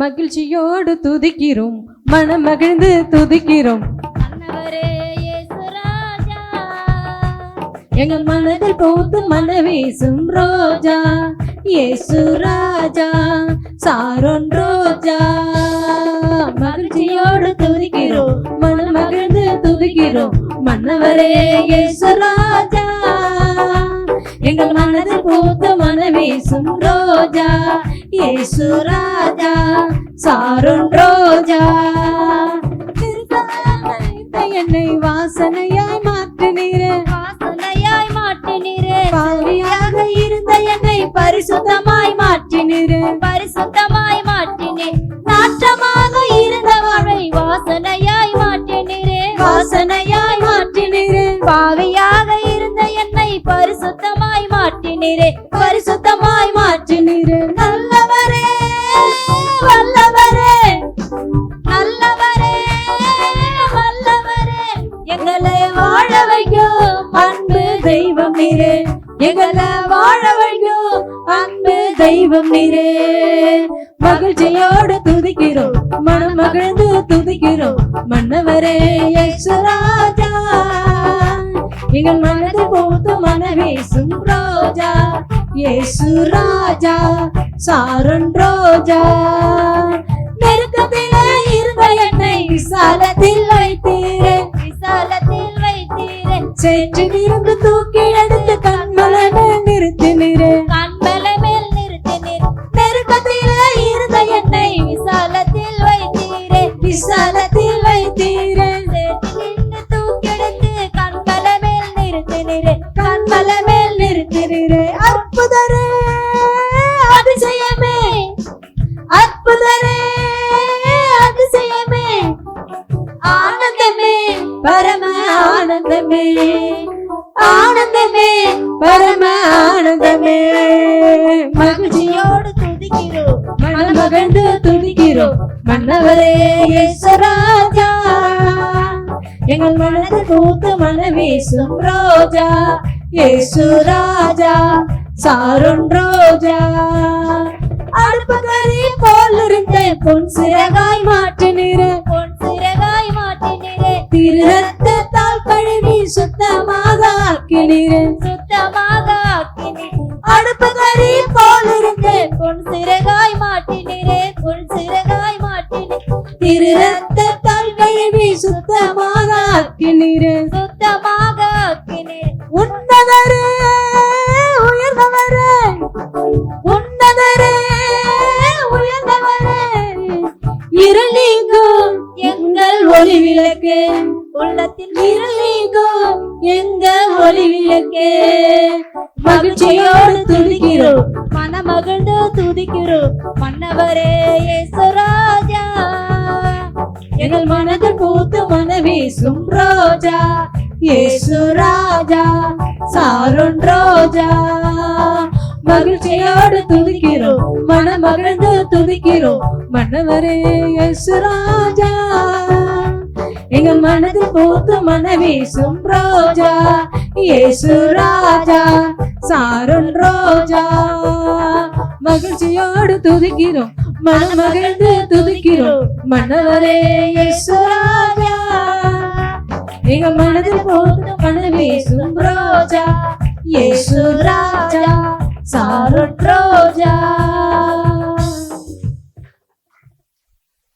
மகிழ்ச்சியோடு துதிக்கிறோம், மனம் மகிழ்ந்து துதிக்கிறோம். எங்கள் மனதில் பூத்து மனவீசும் ரோஜா இயேசு ராஜா சாரோன் ரோஜா. மகிழ்ச்சியோடு துதிக்கிறோம், மனம் மகிழ்ந்து துதிக்கிறோம். மன்னவரே இயேசு ராஜா, எங்கள் மனதில் பூத்து மனவீசும் ரோஜா இயேசு ராஜா சாரோன் ரோஜா. என்னை வாசனையாய் மாற்றினீரே, வாசனையாய் மாற்றினீரே. பாவியாக இருந்த என்னை பரிசுத்தமாய் மாற்றினீரே, பரிசுத்தமாய் மாற்றினீர். நாற்றமாக இருந்த வாழ்வை வாசனையாய் மாற்றினீரே, வாசனையாய் மாற்றினீரே. பாவியாக இருந்த என்னை பரிசுத்தமாய் மாற்றினீரே, பரிசுத்தமாய் மாற்றினீரே. நல்லவரே வல்லவரே, நல்லவரே வல்லவரே, எங்களை வாழ வைக்கும் அன்பு தெய்வம் நீரே, எங்களை வாழ வைக்கும் அன்பு தெய்வம் நீரே. மகிழ்ச்சியோடு துதிக்கிறோம், மனம் மகிழ்ந்து துதிக்கிறோம். மன்னவரே இயேசு ராஜா, எங்கள் மனதில் பூத்து மனவீசும் ரோஜா இயேசு ராஜா சாரோன் ரோஜா. நெருக்கத்திலே இருந்த என்னை விசாலத்தில் வைத்தீரே, விசாலத்தில் வைத்தீரே. சேற்றிலிருந்து தூக்கி எடுத்து கண்மலை மேல் நிறுத்தினீரே, கண்மலை மேல் நிறுத்தினீர். நெருக்கத்திலே இருந்த என்னை விசாலத்தில் வைத்தீரே, விசாலத்தில் வைத்தீரே. சேற்றிலிருந்து தூக்கி எடுத்து கண்மலை மேல் நிறுத்தினீரே, கண்மலை மேல் நிறுத்தினீரே. அற்புதரே அதிசயமே, அற்புதரே அதிசயமே, ஆனந்தமே பரம ஆனந்தமே, ஆனந்தமே பரம ஆனந்தமே. மகிழ்ச்சியோடு துதிக்கிறோம், மனம் மகிழ்ந்து துதிக்கிறோம். மன்னவரே இயேசு ராஜா, எங்கள் மனதில் பூத்து மனவீசும் ரோஜா இயேசு ராஜா சாரோன் ரோஜா. அடுப்பகரி போல் இருந்த பொன் சிறகாய் மாற்றினீரே, பொன் சிறகாய் மாற்றினீரே. திரு ரத்தத்தால் கழுவி சுத்தமாக ஆக்கினீரே, சுத்தமாக ஆக்கினீர். அடுப்பகரி போல் இருந்த பொன் சிறகாய் மாற்றினீரே, பொன் சிறகாய் மாற்றினீர். திரு ரத்தத்தால் கழுவி சுத்தமாக ஆக்கினீரே, சுத்தமாக ஆக்கினீர். உன்னதரே உயர்ந்தவரே, உன்னதரே உயர்ந்தவரே, இருள் நீங்கும் எங்கள் ஒளி விளக்கே, உள்ளத்தில் இருள் நீங்கும் எங்கள் ஒளி விளக்கே. மகிழ்ச்சியோடு துதிக்கிறோம், மனம் மகிழ்ந்து துதிக்கிறோம். மன்னவரே இயேசு ராஜா, எங்கள் மனதில் பூத்து மனவீசும் ரோஜா இயேசு ராஜா சாரோன் ரோஜா. மகிழ்ச்சியோடு துதிக்கிறோம், மனம் மகிழ்ந்து துதிக்கிறோம். மன்னவரே இயேசு ராஜா, எங்கள் மனதில் பூத்து மனவீசும் ரோஜா இயேசு ராஜா சாரோன் ரோஜா. மகிழ்ச்சியோடு துதிக்கிறோம், மனம் மகிழ்ந்து துதிக்கிறோம். மன்னவரே இயேசு ராஜா, எங்கள் மனதில் பூத்து மனவீசும் ரோஜா இயேசு ராஜா சாரோன் ரோஜா.